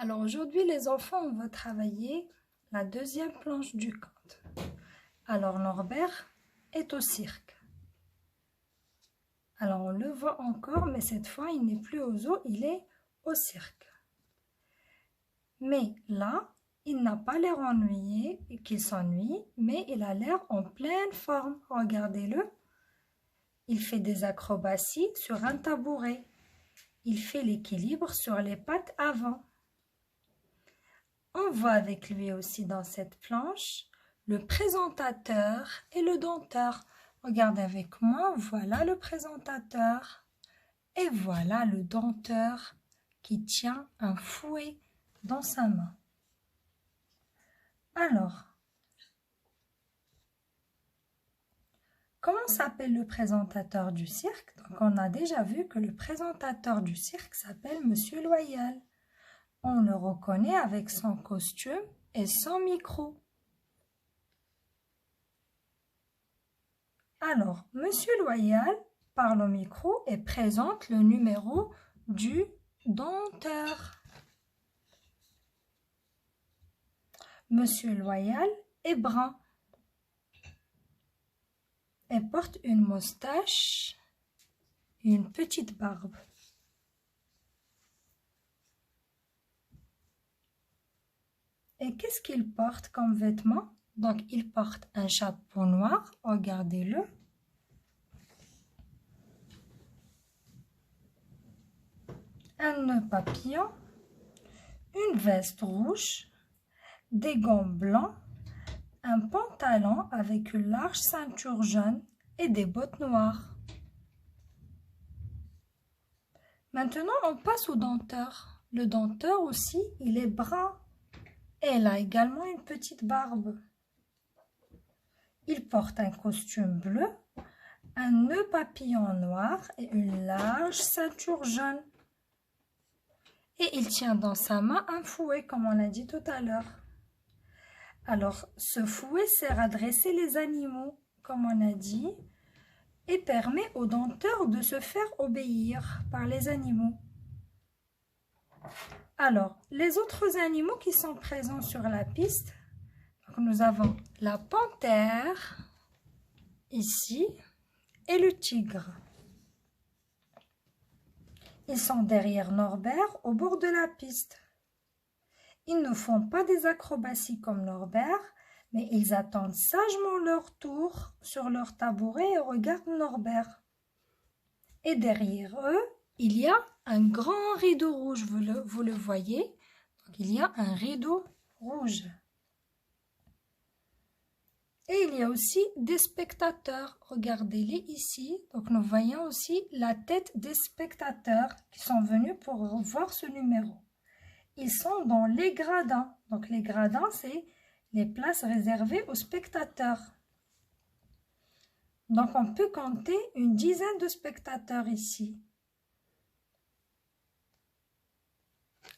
Alors aujourd'hui, les enfants, on va travailler la deuxième planche du conte. Alors Norbert est au cirque. Alors on le voit encore, mais cette fois, il n'est plus au zoo, il est au cirque. Mais là, il n'a pas l'air ennuyé et qu'il s'ennuie, mais il a l'air en pleine forme. Regardez-le. Il fait des acrobaties sur un tabouret. Il fait l'équilibre sur les pattes avant. On voit avec lui aussi dans cette planche le présentateur et le dompteur. Regardez avec moi, voilà le présentateur et voilà le dompteur qui tient un fouet dans sa main. Alors, comment s'appelle le présentateur du cirque? Donc, on a déjà vu que le présentateur du cirque s'appelle Monsieur Loyal. On le reconnaît avec son costume et son micro. Alors, Monsieur Loyal parle au micro et présente le numéro du dompteur. Monsieur Loyal est brun et porte une moustache et une petite barbe. Et qu'est-ce qu'il porte comme vêtement? Donc, il porte un chapeau noir, regardez-le. Un nœud papillon, une veste rouge, des gants blancs, un pantalon avec une large ceinture jaune et des bottes noires. Maintenant, on passe au dompteur. Le dompteur aussi, il est brun et il a également une petite barbe. Il porte un costume bleu, un nœud papillon noir et une large ceinture jaune. Et il tient dans sa main un fouet, comme on l'a dit tout à l'heure. Alors, ce fouet sert à dresser les animaux, comme on a dit, et permet au dompteur de se faire obéir par les animaux. Alors, les autres animaux qui sont présents sur la piste, donc nous avons la panthère, ici, et le tigre. Ils sont derrière Norbert au bord de la piste. Ils ne font pas des acrobaties comme Norbert, mais ils attendent sagement leur tour sur leur tabouret et regardent Norbert. Et derrière eux, il y a un grand rideau rouge, vous le voyez. Donc, il y a un rideau rouge. Et il y a aussi des spectateurs. Regardez-les ici. Donc, nous voyons aussi la tête des spectateurs qui sont venus pour voir ce numéro. Ils sont dans les gradins. Donc, les gradins, c'est les places réservées aux spectateurs. Donc, on peut compter une dizaine de spectateurs ici.